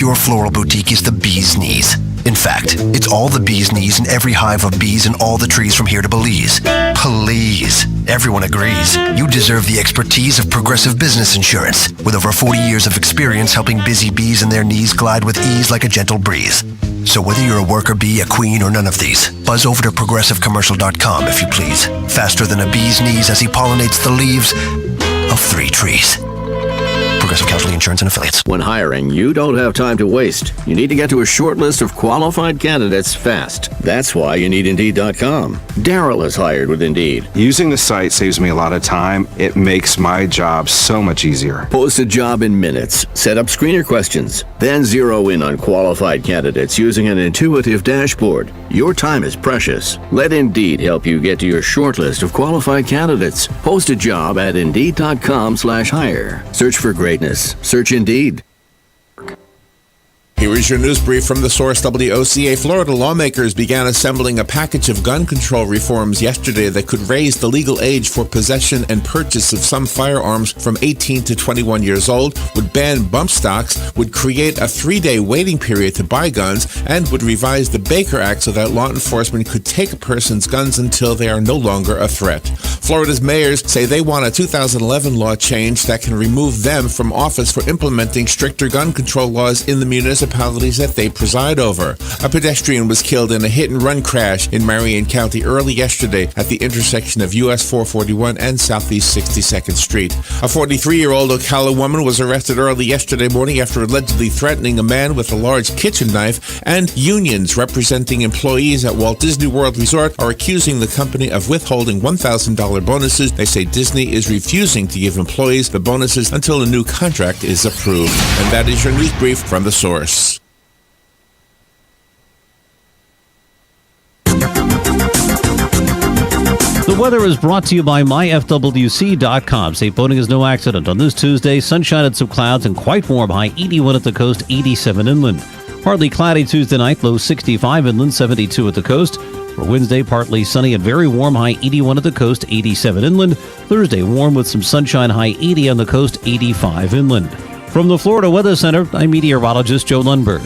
Your floral boutique is the bee's knees. In fact, it's all the bee's knees in every hive of bees in all the trees from here to Belize. Please. Everyone agrees. You deserve the expertise of Progressive Business Insurance, with over 40 years of experience helping busy bees and their knees glide with ease like a gentle breeze. So whether you're a worker bee, a queen, or none of these, buzz over to progressivecommercial.com if you please. Faster than a bee's knees as he pollinates the leaves of 3 trees. Progressive Casualty Insurance and Affiliates. When hiring, you don't have time to waste. You need to get to a short list of qualified candidates fast. That's why you need Indeed.com. Daryl is hired with Indeed. Using the site saves me a lot of time. It makes my job so much easier. Post a job in minutes. Set up screener questions. Then zero in on qualified candidates using an intuitive dashboard. Your time is precious. Let Indeed help you get to your short list of qualified candidates. Post a job at Indeed.com/hire. Search for greatness. Search Indeed. Here is your news brief from the source WOCA. Florida lawmakers began assembling a package of gun control reforms yesterday that could raise the legal age for possession and purchase of some firearms from 18 to 21 years old, would ban bump stocks, would create a 3-day waiting period to buy guns, and would revise the Baker Act so that law enforcement could take a person's guns until they are no longer a threat. Florida's mayors say they want a 2011 law change that can remove them from office for implementing stricter gun control laws in the municipalities that they preside over. A pedestrian was killed in a hit-and-run crash in Marion County early yesterday at the intersection of US 441 and Southeast 62nd Street. A 43-year-old Ocala woman was arrested early yesterday morning after allegedly threatening a man with a large kitchen knife, and unions representing employees at Walt Disney World Resort are accusing the company of withholding $1,000 bonuses. They say Disney is refusing to give employees the bonuses until a new contract is approved. And that is your news brief from the source. The weather is brought to you by myfwc.com. Safe boating is no accident. On this Tuesday, sunshine and some clouds and quite warm, high 81 at the coast, 87 inland. Partly cloudy Tuesday night, low 65 inland, 72 at the coast. For Wednesday, partly sunny and very warm, high 81 at the coast, 87 inland. Thursday, warm with some sunshine, high 80 on the coast, 85 inland. From the Florida Weather Center, I'm meteorologist Joe Lundberg.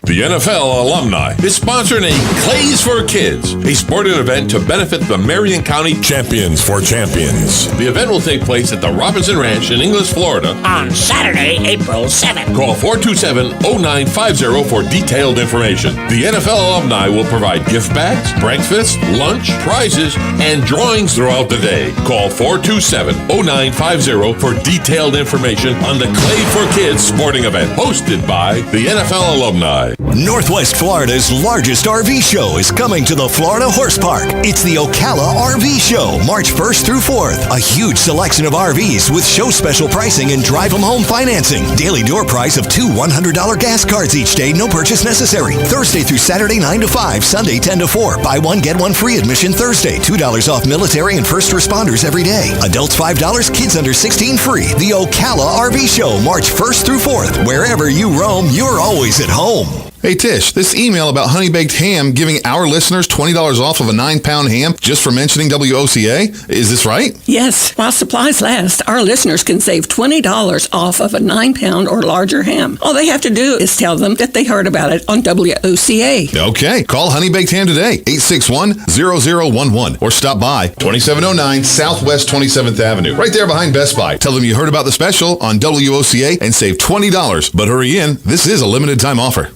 The NFL Alumni is sponsoring a Clays for Kids, a sporting event to benefit the Marion County Champions for Champions. The event will take place at the Robinson Ranch in Ingles, Florida on Saturday, April 7th. Call 427-0950 for detailed information. The NFL Alumni will provide gift bags, breakfast, lunch, prizes, and drawings throughout the day. Call 427-0950 for detailed information on the Clay for Kids sporting event hosted by the NFL Alumni. Northwest Florida's largest RV show is coming to the Florida Horse Park. It's the Ocala RV Show, March 1st through 4th. A huge selection of RVs with show special pricing and drive-them-home financing. Daily door price of 2 $100 gas cards each day, no purchase necessary. Thursday through Saturday, 9 to 5, Sunday, 10 to 4. Buy one, get one free admission Thursday. $2 off military and first responders every day. Adults $5, kids under 16 free. The Ocala RV Show, March 1st through 4th. Wherever you roam, you're always at home. Hey Tish, this email about Honey Baked Ham giving our listeners $20 off of a 9-pound ham just for mentioning WOCA, is this right? Yes, while supplies last, our listeners can save $20 off of a 9-pound or larger ham. All they have to do is tell them that they heard about it on WOCA. Okay, call Honey Baked Ham today, 861-0011, or stop by 2709 Southwest 27th Avenue, right there behind Best Buy. Tell them you heard about the special on WOCA and save $20, but hurry in, this is a limited time offer.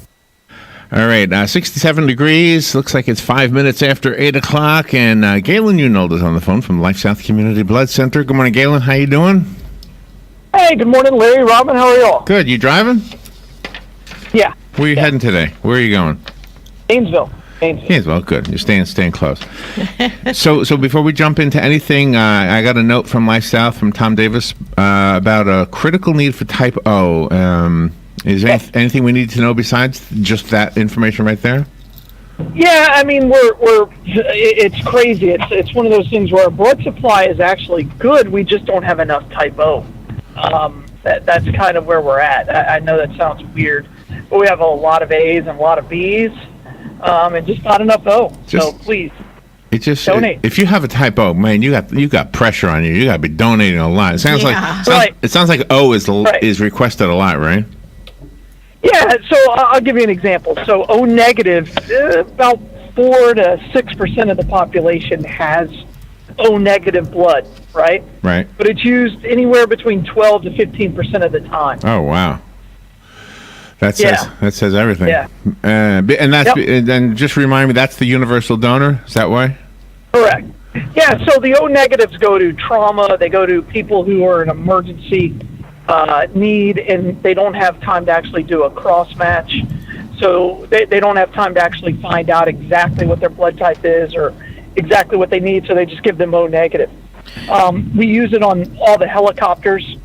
All right, 67 degrees. Looks like it's 5 minutes after 8 o'clock, and Galen Unold is on the phone from LifeSouth Community Blood Center. Good morning, Galen. How you doing? Hey, good morning, Larry, Robin. How are y'all? Good. You driving? Yeah. Where are you heading today? Where are you going? Gainesville. Good. You're staying close. So before we jump into anything, I got a note from LifeSouth from Tom Davis about a critical need for Type O. Is there anything we need to know besides just that information right there? Yeah, I mean, it's crazy. It's one of those things where our blood supply is actually good. We just don't have enough Type O. That's kind of where we're at. I know that sounds weird, but we have a lot of A's and a lot of B's, and just not enough O. So please. It just donate. If you have a type O, man, you got pressure on you. You got to be donating a lot. It sounds it sounds like O is requested a lot, right? Yeah. So I'll give you an example. So O negative, about 4 to 6% of the population has O negative blood, right? Right. But it's used anywhere between 12 to 15% of the time. Oh wow. That says everything. Yeah. And then just remind me, that's the universal donor. Is that why? Correct. Yeah. So the O negatives go to trauma. They go to people who are in emergency need, and they don't have time to actually do a cross match. So they don't have time to actually find out exactly what their blood type is or exactly what they need. So they just give them O negative. We use it on all the helicopters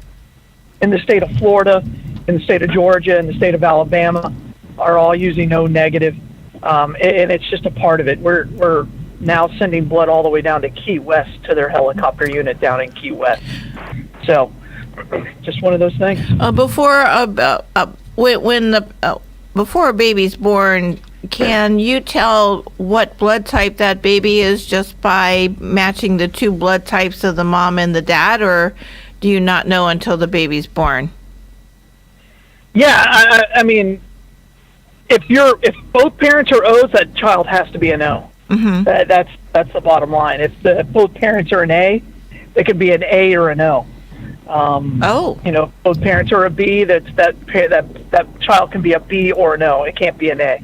in the state of Florida, in the state of Georgia, and the state of Alabama are all using O negative, and it's just a part of it. We're now sending blood all the way down to Key West to their helicopter unit down in Key West. So, just one of those things. Before a baby's born, can you tell what blood type that baby is just by matching the two blood types of the mom and the dad, or do you not know until the baby's born? Yeah, I mean, if both parents are O's, that child has to be an O. Mm-hmm. That's the bottom line. If both parents are an A, they could be an A or an O. If both parents are a B, that child can be a B or an O. It can't be an A.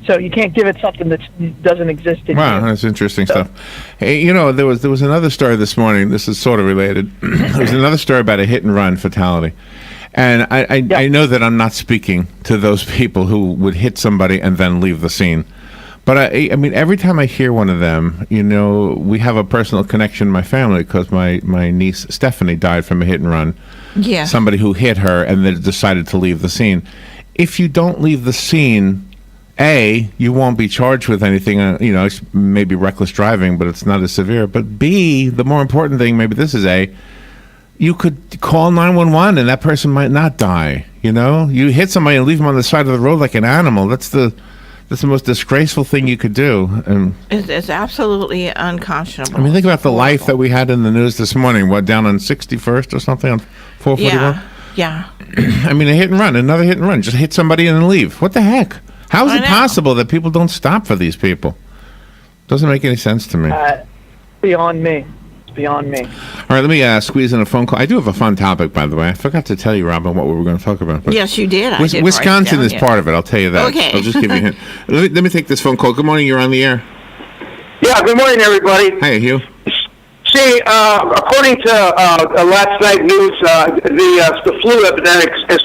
So you can't give it something that doesn't exist in you. Wow, that's interesting stuff. Hey, there was another story this morning. This is sort of related. There was another story about a hit and run fatality. And I know that I'm not speaking to those people who would hit somebody and then leave the scene. But I mean, every time I hear one of them, we have a personal connection in my family because my niece Stephanie died from a hit and run. Yeah. Somebody who hit her and then decided to leave the scene. If you don't leave the scene, A, you won't be charged with anything, it's maybe reckless driving, but it's not as severe. But B, the more important thing, maybe this is A, you could call 911 and that person might not die. You hit somebody and leave them on the side of the road like an animal. That's the most disgraceful thing you could do. And it's absolutely unconscionable. I mean, think about the life that we had in the news this morning. Down on 61st or something on 441? Yeah. I mean, another hit and run. Just hit somebody and then leave. What the heck? How is it possible that people don't stop for these people? Doesn't make any sense to me. Beyond me. Beyond me. All right, let me squeeze in a phone call. I do have a fun topic, by the way. I forgot to tell you, Robin, what we were going to talk about. Yes, you did. Wisconsin is part of it. I'll tell you that. Okay. I'll just give you a hint. Let me take this phone call. Good morning. You're on the air. Yeah, good morning, everybody. Hey, Hugh. See, according to last night news, the flu epidemic is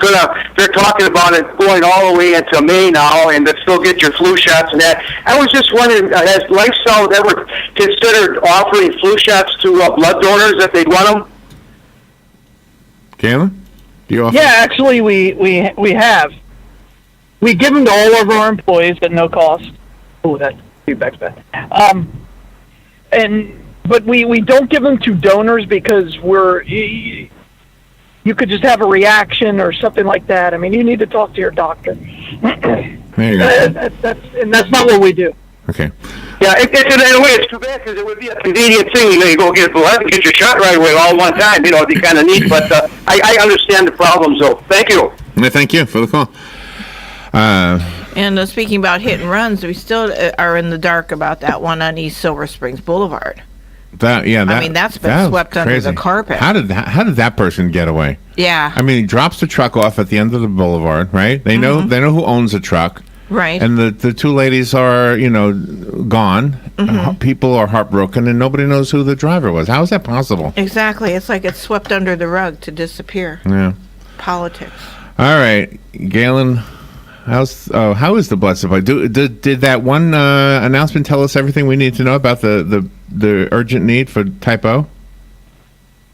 they're talking about it going all the way into May now, and to still get your flu shots and that. I was just wondering, has LifeSouth ever considered offering flu shots to blood donors if they'd want them? Galen? Do you offer? Yeah, actually, we have. We give them to all of our employees at no cost. Oh, that feedback's bad. But we don't give them to donors because you could just have a reaction or something like that. I mean, you need to talk to your doctor. There you go. That's not what we do. Okay. Yeah, in a way, it's too bad because it would be a convenient thing. You go get blood and get your shot right away all one time. It'd be kind of neat. But I understand the problems, though. Thank you. Thank you for the call. And speaking about hit and runs, we still are in the dark about that one on East Silver Springs Boulevard. That's been swept under the carpet. How did that person get away? Yeah. I mean, he drops the truck off at the end of the boulevard, right? They know who owns the truck. Right. And the two ladies are, gone. Mm-hmm. People are heartbroken, and nobody knows who the driver was. How is that possible? Exactly. It's like it's swept under the rug to disappear. Yeah. Politics. All right, Galen. How is the blood supply? Did that one announcement tell us everything we need to know about the urgent need for type O?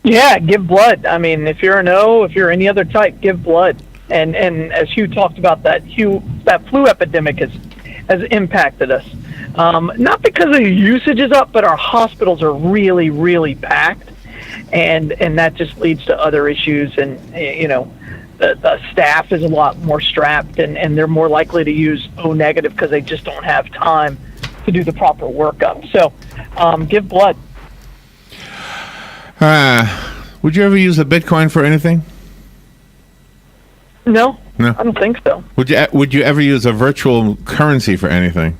Yeah, give blood. I mean, if you're an O, if you're any other type, give blood. And as Hugh talked about, that flu epidemic has impacted us. Not because the usage is up, but our hospitals are really, really packed, and that just leads to other issues. And the staff is a lot more strapped, and they're more likely to use O negative because they just don't have time to do the proper workup. So give blood. Would you ever use a Bitcoin for anything? No, No. I don't think so. Would you ever use a virtual currency for anything,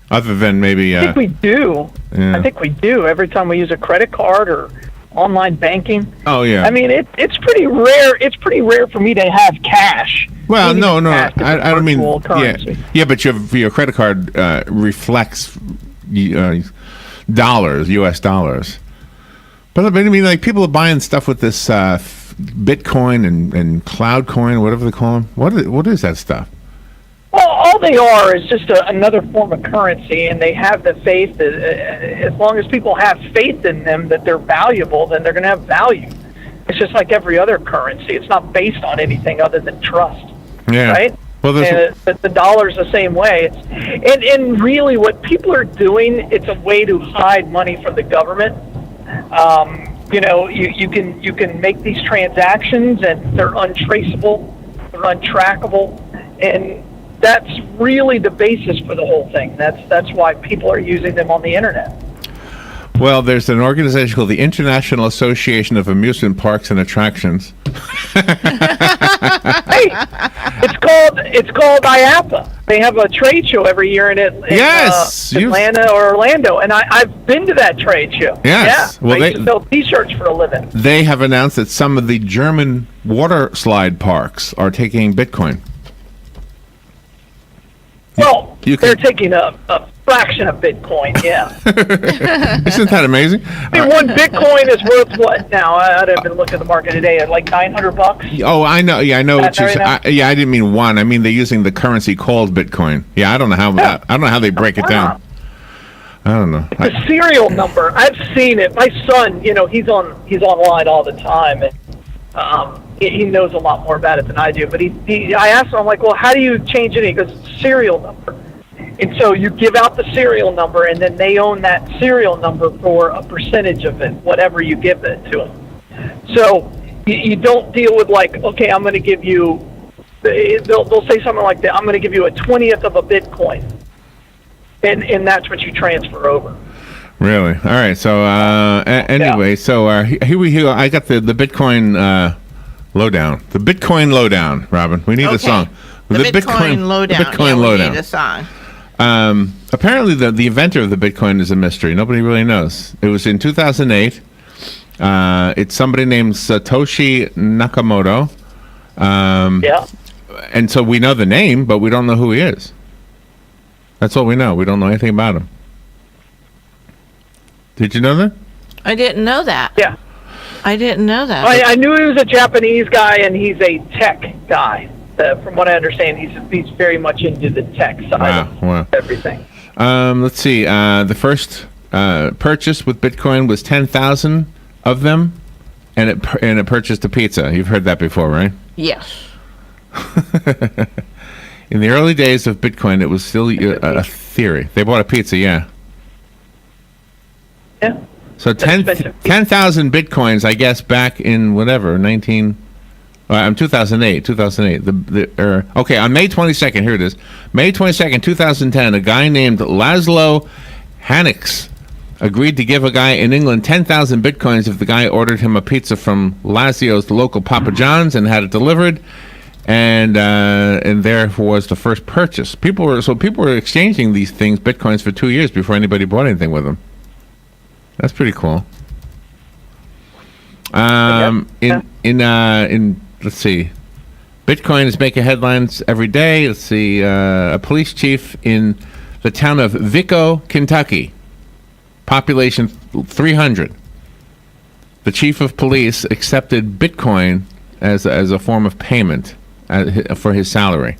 other than maybe? I think we do. Yeah. I think we do every time we use a credit card or online banking. Oh yeah. I mean, it's pretty rare. It's pretty rare for me to have cash. Well, no. Cash is I don't mean. virtual currency. Yeah, but your credit card reflects dollars, U.S. dollars. But I mean, like people are buying stuff with this Bitcoin and Cloud Coin, whatever they call them. What is that stuff? Well, all they are is just another form of currency, and they have the faith that as long as people have faith in them that they're valuable, then they're going to have value. It's just like every other currency. It's not based on anything other than trust. Yeah. Right? Well, and the dollar's the same way. And really what people are doing, it's a way to hide money from the government. You can make these transactions and they're untraceable, they're untrackable, and that's really the basis for the whole thing. That's why people are using them on the internet. Well, there's an organization called the International Association of Amusement Parks and Attractions. Hey, it's called IAPA. They have a trade show every year in Atlanta or Orlando, and I've been to that trade show. Yes. Yeah. Well, I used to sell T-shirts for a living. They have announced that some of the German water slide parks are taking Bitcoin. Well, they're taking a fraction of Bitcoin, yeah. Isn't that amazing? I mean, one Bitcoin is worth what now? I'd have been looking at the market today at like $900. Oh, I know. Yeah, I know. What I didn't mean one. I mean they're using the currency called Bitcoin. Yeah, I don't know how. I don't know how they break it down. I don't know. It's a serial number. I've seen it. My son, he's online all the time, and he knows a lot more about it than I do. But I asked him, I'm like, well, how do you change it? He goes, serial number. And so you give out the serial number, and then they own that serial number for a percentage of it, whatever you give it to them. So you don't deal with like, okay, I'm going to give you, they'll say something like that, I'm going to give you a 20th of a Bitcoin. And that's what you transfer over. Really? All right. So anyway, so here we go. I got the Bitcoin lowdown. The Bitcoin lowdown, Robin. We need a song. The Bitcoin lowdown. The Bitcoin lowdown. We need a song. Apparently, the inventor of the Bitcoin is a mystery. Nobody really knows. It was in 2008. It's somebody named Satoshi Nakamoto. And so we know the name, but we don't know who he is. That's all we know. We don't know anything about him. Did you know that? I didn't know that. Yeah. I didn't know that. I knew he was a Japanese guy, and he's a tech guy. From what I understand, he's very much into the tech side of everything. Let's see. The first purchase with Bitcoin was 10,000 of them, and it purchased a pizza. You've heard that before, right? Yes. In the early days of Bitcoin, it was still a theory. They bought a pizza, yeah. Yeah. So 10,000 Bitcoins, I guess, back in whatever, 2008. Okay, on May 22nd, here it is. May 22nd, 2010, a guy named Laszlo Hanix agreed to give a guy in England 10,000 Bitcoins if the guy ordered him a pizza from Lazio's, the local Papa John's, and had it delivered. And there was the first purchase. People were exchanging these things, Bitcoins, for 2 years before anybody bought anything with them. That's pretty cool. Let's see, Bitcoin is making headlines every day. Let's see, a police chief in the town of Vico, Kentucky, population 300. The chief of police accepted Bitcoin as a form of payment for his salary.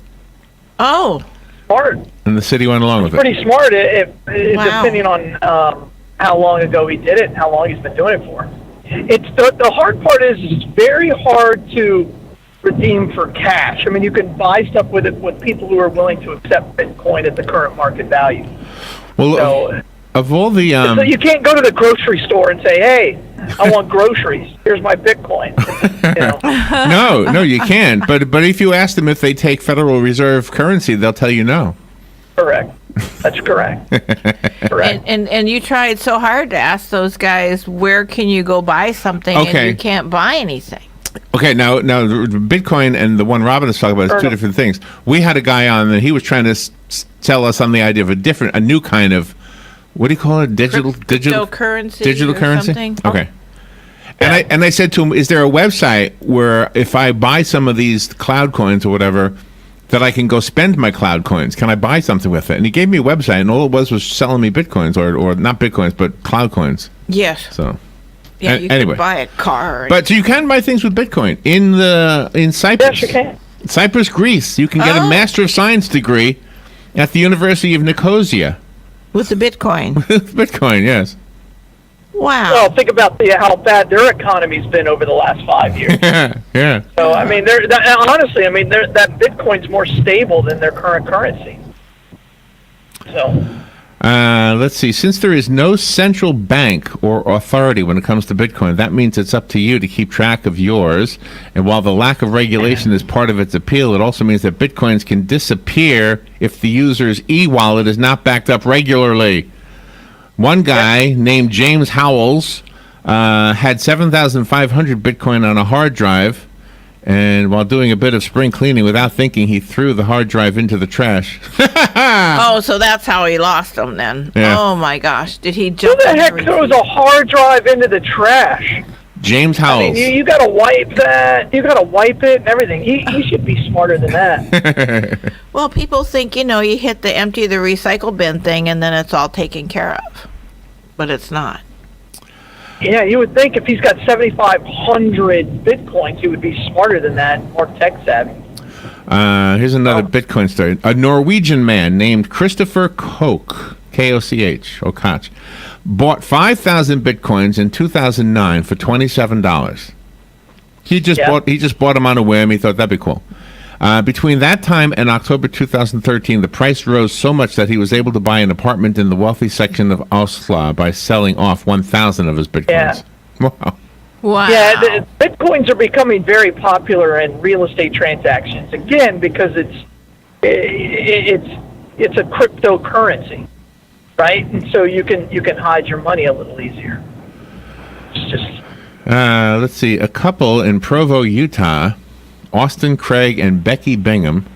Oh, smart. And the city went along with it. Pretty smart, depending on how long ago he did it and how long he's been doing it for. It's the hard part is it's very hard to redeem for cash. I mean, you can buy stuff with it with people who are willing to accept Bitcoin at the current market value. Well, so, of all the so you can't go to the grocery store and say, "Hey, I want groceries. Here's my Bitcoin." No, you can't. But if you ask them if they take Federal Reserve currency, they'll tell you no. Correct. That's correct. Correct. And you tried so hard to ask those guys, where can you go buy something, Okay. and you can't buy anything. Okay, now Bitcoin and the one Robin is talking about is two different things. We had a guy on and he was trying to tell us on the idea of a new kind of, what do you call it? Digital Cryptocurrency or currency? something. Okay. And I said to him, is there a website where if I buy some of these cloud coins or whatever, that I can go spend my cloud coins? Can I buy something with it? And he gave me a website, and all it was selling me Bitcoins, or not Bitcoins, but cloud coins. Yes. So, Yeah, you anyway. can buy a car. But you can buy things with Bitcoin in Cyprus. Yes, you can. Cyprus, Greece. You can get a Master of Science degree at the University of Nicosia. With the Bitcoin. With Bitcoin, yes. Wow. Well, think about how bad their economy's been over the last 5 years. Yeah. So, I mean, honestly, that Bitcoin's more stable than their current currency. So, Let's see. Since there is no central bank or authority when it comes to Bitcoin, that means it's up to you to keep track of yours. And while the lack of regulation is part of its appeal, it also means that Bitcoins can disappear if the user's e-wallet is not backed up regularly. One guy named James Howells had 7,500 Bitcoin on a hard drive, and while doing a bit of spring cleaning, without thinking, he threw the hard drive into the trash. Oh, so that's how he lost them then. Yeah. Oh my gosh. Did he who jump the in heck and throws a hard drive into the trash? James I Howells. mean, you got to wipe that. You got to wipe it and everything. He should be smarter than that. Well, people think, you hit the empty the recycle bin thing and then it's all taken care of. But it's not. Yeah, you would think if he's got 7,500 Bitcoins, he would be smarter than that, more tech savvy. Here's another Bitcoin story. A Norwegian man named Christopher Koch, K-O-C-H, Okach, bought 5,000 Bitcoins in 2009 for $27. He just bought them on a whim. He thought that'd be cool. Between that time and October 2013, the price rose so much that he was able to buy an apartment in the wealthy section of Oslo by selling off 1,000 of his Bitcoins. Yeah. Wow. Wow. Yeah, the Bitcoins are becoming very popular in real estate transactions, again, because it's a cryptocurrency, right? And so you can hide your money a little easier. It's just... Let's see. A couple in Provo, Utah, Austin Craig and Becky Bingham,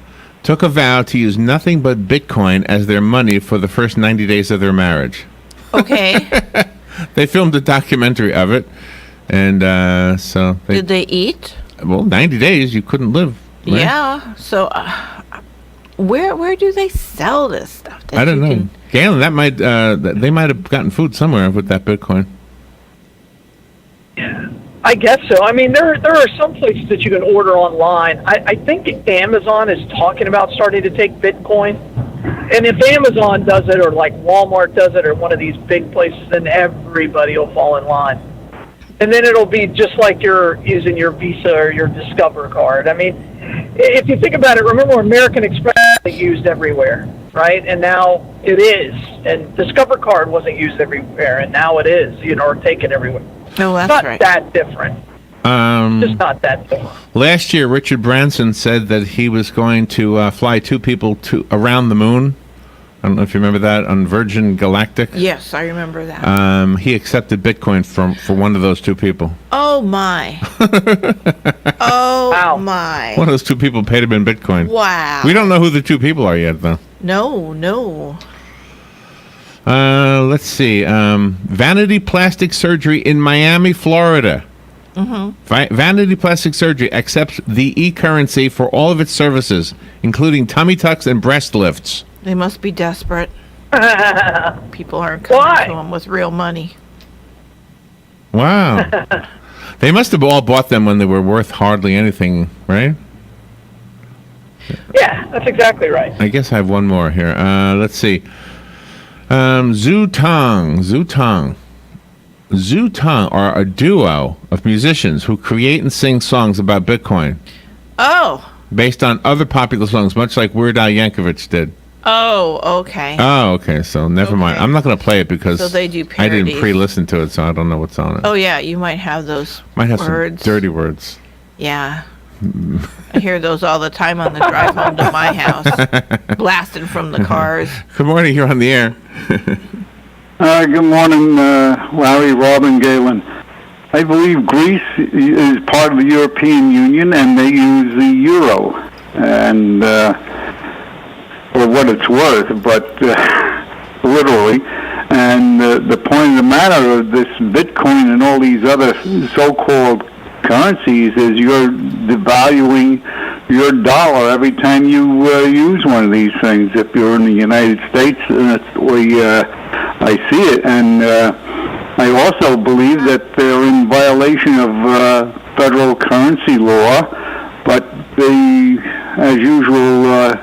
took a vow to use nothing but Bitcoin as their money for the first 90 days of their marriage. Okay. They filmed a documentary of it, and Did they eat? Well, 90 days, you couldn't live. Right? Yeah. So where do they sell this stuff? I don't know. Galen, they might have gotten food somewhere with that Bitcoin. I guess so. I mean, there are some places that you can order online. I think Amazon is talking about starting to take Bitcoin. And if Amazon does it, or like Walmart does it, or one of these big places, then everybody will fall in line. And then it'll be just like you're using your Visa or your Discover card. I mean, if you think about it, remember American Express was used everywhere, right? And now it is. And Discover card wasn't used everywhere, and now it is, or taken everywhere. No, that's not right. that different. Just not that different. Last year, Richard Branson said that he was going to fly two people around the moon. I don't know if you remember that, on Virgin Galactic. Yes, I remember that. He accepted Bitcoin for one of those two people. Oh, my. Oh, my. One of those two people paid him in Bitcoin. Wow. We don't know who the two people are yet, though. No. Let's see. Vanity plastic surgery in Miami, Florida. Mm-hmm. Vanity Plastic Surgery accepts the e-currency for all of its services, including tummy tucks and breast lifts. They must be desperate. People aren't coming to them with real money. Wow. They must have all bought them when they were worth hardly anything, right? Yeah, that's exactly right. I guess I have one more here. Let's see. Zhu Tong are a duo of musicians who create and sing songs about Bitcoin. Oh. Based on other popular songs, much like Weird Al Yankovic did. Oh, okay. Oh, okay. So never mind. I'm not going to play it because So they do I didn't parodies. pre-listen to it, so I don't know what's on it. Oh, yeah, you might have those Might have words. some dirty words. Yeah. I hear those all the time on the drive home to my house, blasting from the cars. Good morning. You're on the air. Good morning, Larry, Robin, Galen. I believe Greece is part of the European Union, and they use the euro, and for what it's worth, but literally. And the point of the matter of this Bitcoin and all these other so-called currencies is you're devaluing your dollar every time you use one of these things. If you're in the United States, that's the way I see it. And I also believe that they're in violation of federal currency law, but as usual,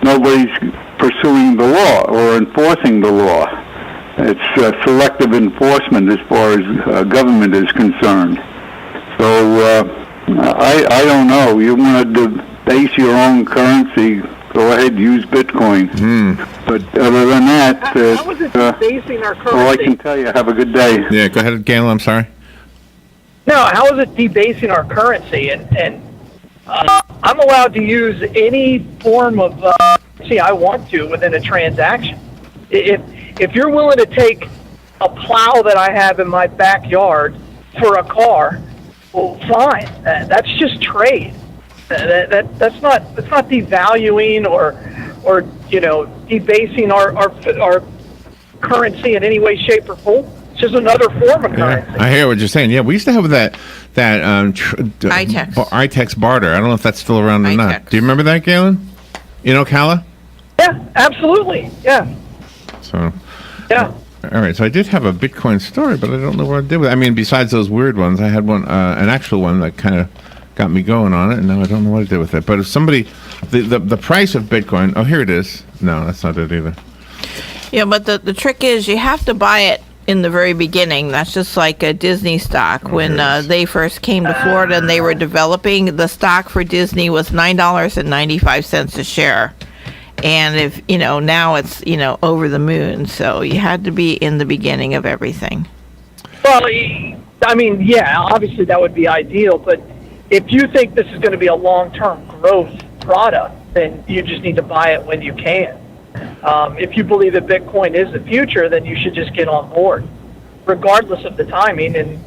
nobody's pursuing the law or enforcing the law. It's selective enforcement as far as government is concerned. So I don't know. You want to base your own currency, go ahead, use Bitcoin. But other than that, how is it debasing our currency? all I can tell you, have a good day. Yeah, go ahead, Galen. I'm sorry. No, how is it debasing our currency? And I'm allowed to use any form of currency I want to within a transaction. If you're willing to take a plow that I have in my backyard for a car, well, fine. That's just trade. That's not devaluing or debasing our currency in any way, shape, or form. It's just another form of currency. I hear what you're saying. Yeah, we used to have that ITEX barter. I don't know if that's still around or not. Do you remember that, Galen? In Ocala? Yeah, absolutely. Yeah. So. Yeah. All right, so I did have a Bitcoin story, but I don't know what I did with it. I mean, besides those weird ones, I had one, an actual one that kind of got me going on it, and now I don't know what I did with it. But if somebody, the price of Bitcoin, oh, here it is. No, that's not it either. Yeah, but the trick is you have to buy it in the very beginning. That's just like a Disney stock. When they first came to Florida and they were developing, the stock for Disney was $9.95 a share. And if, now it's, over the moon. So you had to be in the beginning of everything. Well, I mean, yeah, obviously that would be ideal. But if you think this is going to be a long-term growth product, then you just need to buy it when you can. If you believe that Bitcoin is the future, then you should just get on board, regardless of the timing. And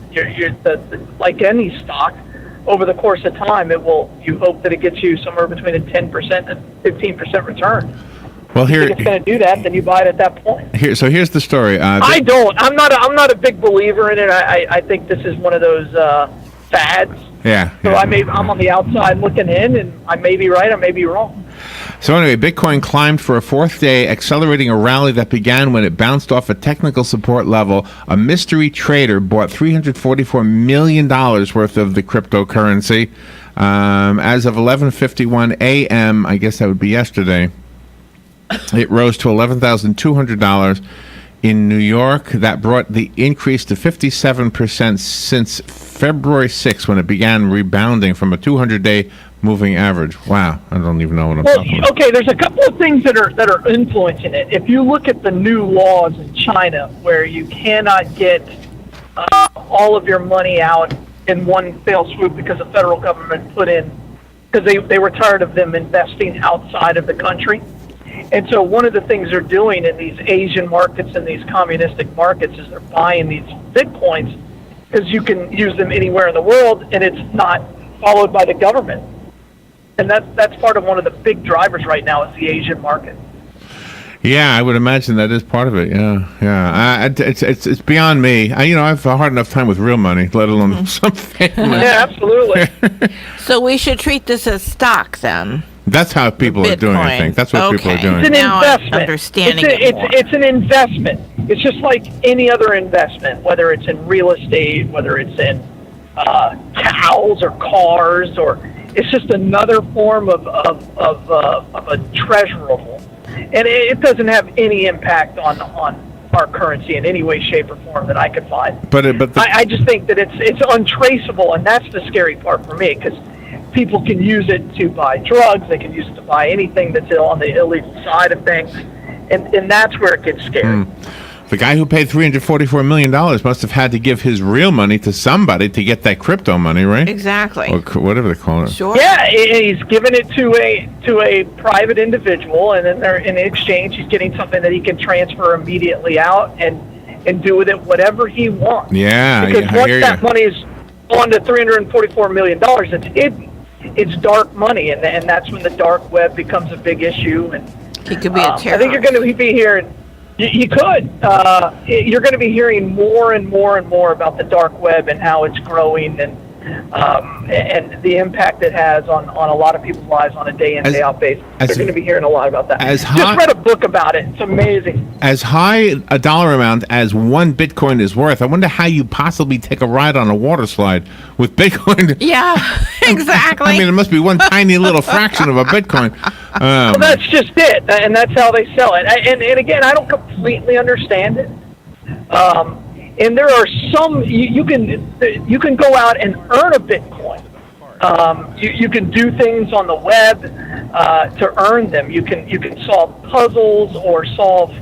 like any stock, over the course of time, you hope that it gets you somewhere between a 10% and 15% return. Well, here, if it's going to do that, then you buy it at that point. So here's the story. I don't. I'm not a big believer in it. I think this is one of those fads. Yeah. So I'm on the outside looking in, and I may be right, I may be wrong. So anyway, Bitcoin climbed for a fourth day, accelerating a rally that began when it bounced off a technical support level. A mystery trader bought $344 million worth of the cryptocurrency. As of 11:51 a.m., I guess that would be yesterday, it rose to $11,200 in New York. That brought the increase to 57% since February 6th, when it began rebounding from a 200-day moving average. Wow, I don't even know what I'm talking about. Okay, there's a couple of things that are influencing it. If you look at the new laws in China, where you cannot get all of your money out in one fell swoop because the federal government put in, because they were tired of them investing outside of the country. And so one of the things they're doing in these Asian markets and these communistic markets is they're buying these Bitcoins because you can use them anywhere in the world, and it's not followed by the government. And that's part of one of the big drivers right now is the Asian market. Yeah, I would imagine that is part of it. Yeah. It's beyond me. I have a hard enough time with real money, let alone something. Yeah, absolutely. So we should treat this as stock then. That's how people are doing. I think that's what people are doing. It's an investment. I'm understanding it's an investment. It's just like any other investment, whether it's in real estate, whether it's in cows or cars, or it's just another form of a treasurable, and it doesn't have any impact on our currency in any way, shape, or form that I could find. I just think that it's untraceable, and that's the scary part for me, because people can use it to buy drugs, they can use it to buy anything that's on the illegal side of things, and that's where it gets scary. The guy who paid $344 million must have had to give his real money to somebody to get that crypto money, right? Exactly. Or whatever they call it. Sure. Yeah, he's giving it to a private individual, and then in exchange, he's getting something that he can transfer immediately out and do with it whatever he wants. Yeah, because I once hear that you. money is on to $344 million, it's hidden. It's dark money, and that's when the dark web becomes a big issue. And he could be a terrorist. I think you're going to be hearing. You could. You're going to be hearing more and more and more about the dark web and how it's growing and the impact it has on a lot of people's lives on a day in, day out basis. You're going to be hearing a lot about that. Just read a book about it. It's amazing. As high a dollar amount as one Bitcoin is worth, I wonder how you possibly take a ride on a water slide with Bitcoin. Yeah, exactly. I mean, it must be one tiny little fraction of a Bitcoin. Well, that's just it, and that's how they sell it. And again, I don't completely understand it. And there are some you can go out and earn a Bitcoin. You can do things on the web to earn them. You can solve puzzles or solve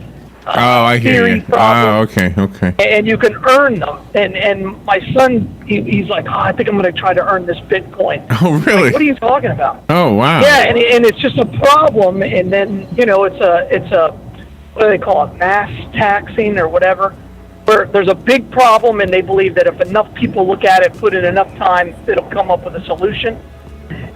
I hear you. problems. Okay. And you can earn them. And my son, he's like, I think I'm going to try to earn this Bitcoin. Oh, really? Like, what are you talking about? Oh, wow. Yeah, and it's just a problem. And then it's a what do they call it? Mass taxing or whatever. Where there's a big problem, and they believe that if enough people look at it, put in enough time, it'll come up with a solution.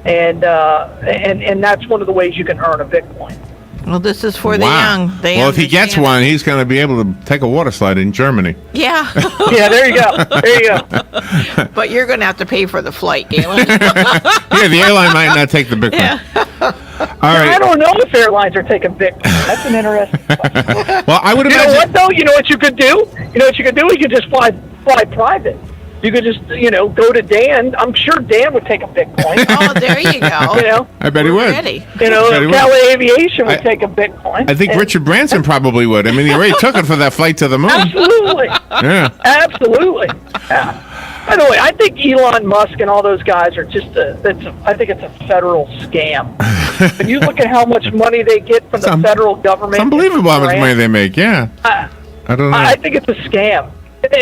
And that's one of the ways you can earn a Bitcoin. Well, this is for the young. Well, if he gets one, he's going to be able to take a water slide in Germany. Yeah. Yeah, there you go. But you're going to have to pay for the flight, Galen. Yeah, the airline might not take the Bitcoin. Yeah. All right. I don't know if airlines are taking Bitcoin. That's an interesting question. Well, I would You imagine. know what, though? You know what you could do? You could just fly private. You could just, go to Dan. I'm sure Dan would take a Bitcoin. Oh, there you go. I bet he would. Ready. Cali Aviation would take a Bitcoin. I think Richard Branson probably would. I mean, he already took it for that flight to the moon. Absolutely. Yeah. Absolutely. Yeah. By the way, I think Elon Musk and all those guys are just I think it's a federal scam. When you look at how much money they get from the federal government. It's unbelievable how much money they make. Yeah. I don't know. I think it's a scam.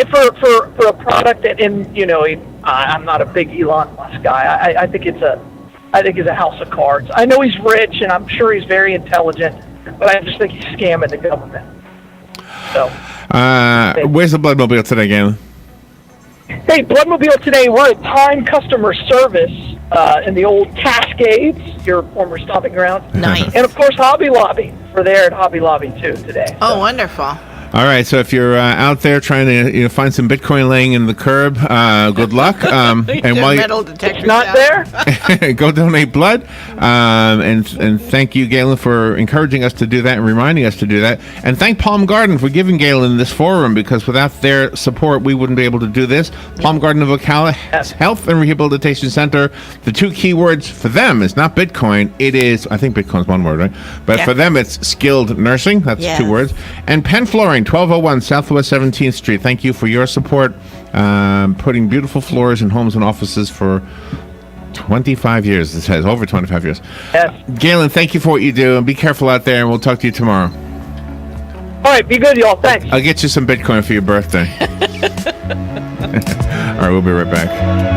For a product that, I'm not a big Elon Musk guy. I think it's a house of cards. I know he's rich, and I'm sure he's very intelligent, but I just think he's scamming the government. So. Where's the Bloodmobile today, Galen? Hey, Bloodmobile today, we're at Time Customer Service in the old Cascades, your former stomping ground. Nice. And, of course, Hobby Lobby. We're there at Hobby Lobby, too, today. Oh, wonderful. All right, so if you're out there trying to find some Bitcoin laying in the curb, good luck. And while it's not there, go donate blood. And thank you, Galen, for encouraging us to do that and reminding us to do that. And thank Palm Garden for giving Galen this forum, because without their support, we wouldn't be able to do this. Palm Garden of Ocala Health and Rehabilitation Center. The two key words for them is not Bitcoin. It is, I think Bitcoin's one word, right? But for them, it's skilled nursing. That's two words. And Penn Flooring. 1201 Southwest 17th Street. Thank you for your support, putting beautiful floors in homes and offices for 25 years. It says over 25 years. Yes. Galen, thank you for what you do, and be careful out there, and we'll talk to you tomorrow. All right, be good, y'all. Thanks. I'll get you some Bitcoin for your birthday. All right, we'll be right back.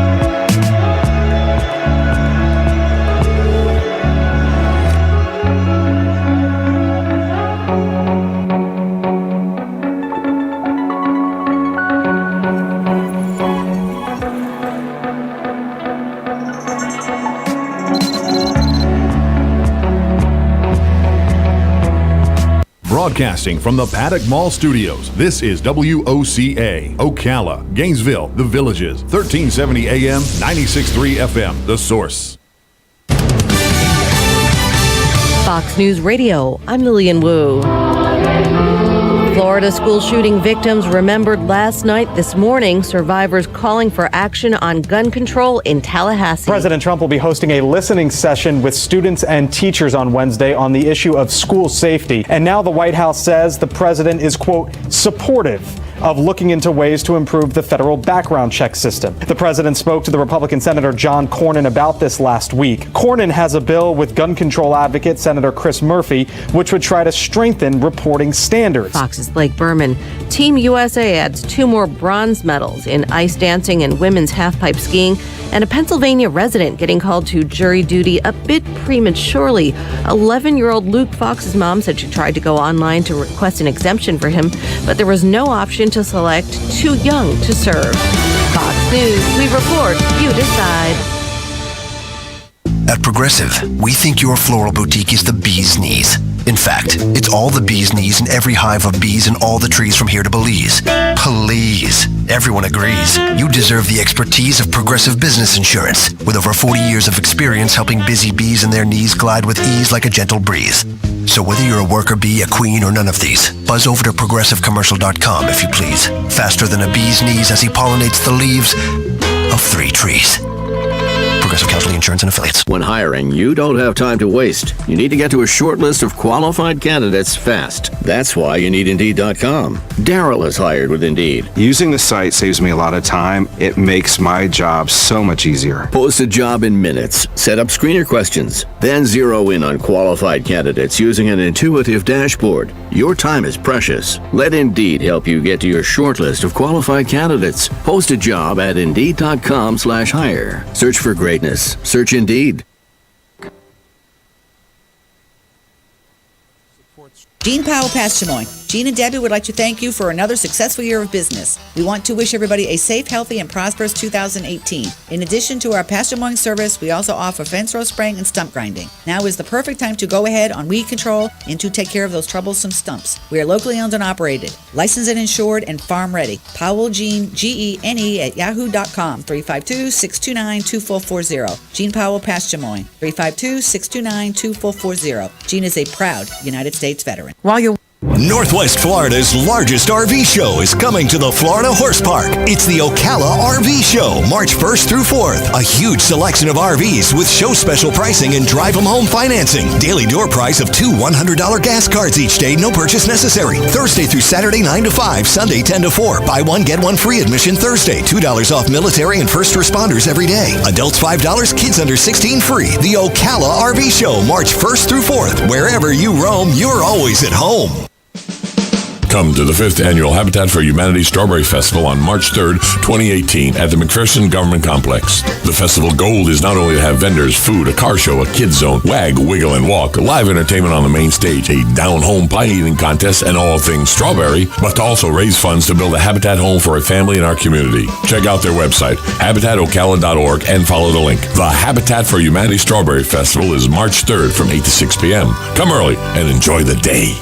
Broadcasting from the Paddock Mall Studios, this is WOCA, Ocala, Gainesville, The Villages, 1370 AM, 96.3 FM, The Source. Fox News Radio, I'm Lillian Wu. Florida school shooting victims remembered last night. This morning, survivors calling for action on gun control in Tallahassee. President Trump will be hosting a listening session with students and teachers on Wednesday on the issue of school safety. And now the White House says the president is, quote, supportive of looking into ways to improve the federal background check system. The president spoke to the Republican Senator John Cornyn about this last week. Cornyn has a bill with gun control advocate Senator Chris Murphy, which would try to strengthen reporting standards. Fox's Blake Berman. Team USA adds 2 more bronze medals in ice dancing and women's halfpipe skiing, and a Pennsylvania resident getting called to jury duty a bit prematurely. 11-year-old Luke Fox's mom said she tried to go online to request an exemption for him, but there was no option to select too young to serve. Fox News, we report, you decide. At Progressive, we think your floral boutique is the bee's knees. In fact, it's all the bee's knees in every hive of bees and all the trees from here to Belize. Please. Everyone agrees. You deserve the expertise of Progressive Business Insurance, with over 40 years of experience helping busy bees and their knees glide with ease like a gentle breeze. So whether you're a worker bee, a queen, or none of these, buzz over to progressivecommercial.com if you please. Faster than a bee's knees as he pollinates the leaves of 3 trees. Progressive Casualty Insurance and Affiliates. When hiring, you don't have time to waste. You need to get to a short list of qualified candidates fast. That's why you need Indeed.com. Daryl is hired with Indeed. Using the site saves me a lot of time. It makes my job so much easier. Post a job in minutes. Set up screener questions. Then zero in on qualified candidates using an intuitive dashboard. Your time is precious. Let Indeed help you get to your short list of qualified candidates. Post a job at Indeed.com/hire. Search for greatness. Search Indeed. Gene Powell, Past Chamois. Gene and Debbie would like to thank you for another successful year of business. We want to wish everybody a safe, healthy, and prosperous 2018. In addition to our Past Chamois service, we also offer fence row spraying and stump grinding. Now is the perfect time to go ahead on weed control and to take care of those troublesome stumps. We are locally owned and operated, licensed and insured, and farm ready. Powell Gene, Gene at yahoo.com, 352-629-2440. Gene Powell, Past Chamois, 352-629-2440. Gene is a proud United States veteran. While you're Northwest Florida's largest RV show is coming to the Florida Horse Park. It's the Ocala RV Show, March 1st through 4th. A huge selection of RVs with show special pricing and drive them home financing. Daily door price of 2 $100 gas cards each day, no purchase necessary. Thursday through Saturday 9 to 5, Sunday 10 to 4. Buy one, get one free admission Thursday. $2 off military and first responders every day. Adults $5, kids under 16 free. The Ocala RV Show, March 1st through 4th. Wherever you roam, you're always at home. Come to the 5th Annual Habitat for Humanity Strawberry Festival on March 3rd, 2018 at the McPherson Government Complex. The festival goal is not only to have vendors, food, a car show, a kids zone, wag, wiggle, and walk, live entertainment on the main stage, a down-home pie-eating contest, and all things strawberry, but to also raise funds to build a habitat home for a family in our community. Check out their website, habitatocala.org, and follow the link. The Habitat for Humanity Strawberry Festival is March 3rd from 8 to 6 p.m. Come early and enjoy the day.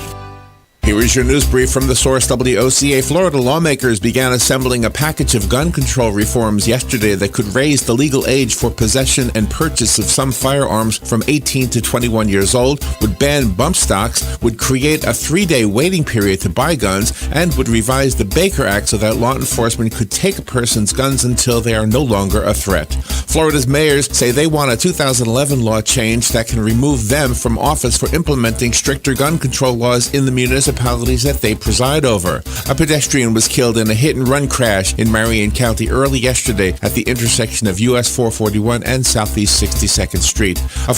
Here is your news brief from the source WOCA. Florida lawmakers began assembling a package of gun control reforms yesterday that could raise the legal age for possession and purchase of some firearms from 18 to 21 years old, would ban bump stocks, would create a 3-day waiting period to buy guns, and would revise the Baker Act so that law enforcement could take a person's guns until they are no longer a threat. Florida's mayors say they want a 2011 law change that can remove them from office for implementing stricter gun control laws in the municipalities that they preside over. A pedestrian was killed in a hit-and-run crash in Marion County early yesterday at the intersection of US 441 and Southeast 62nd Street. A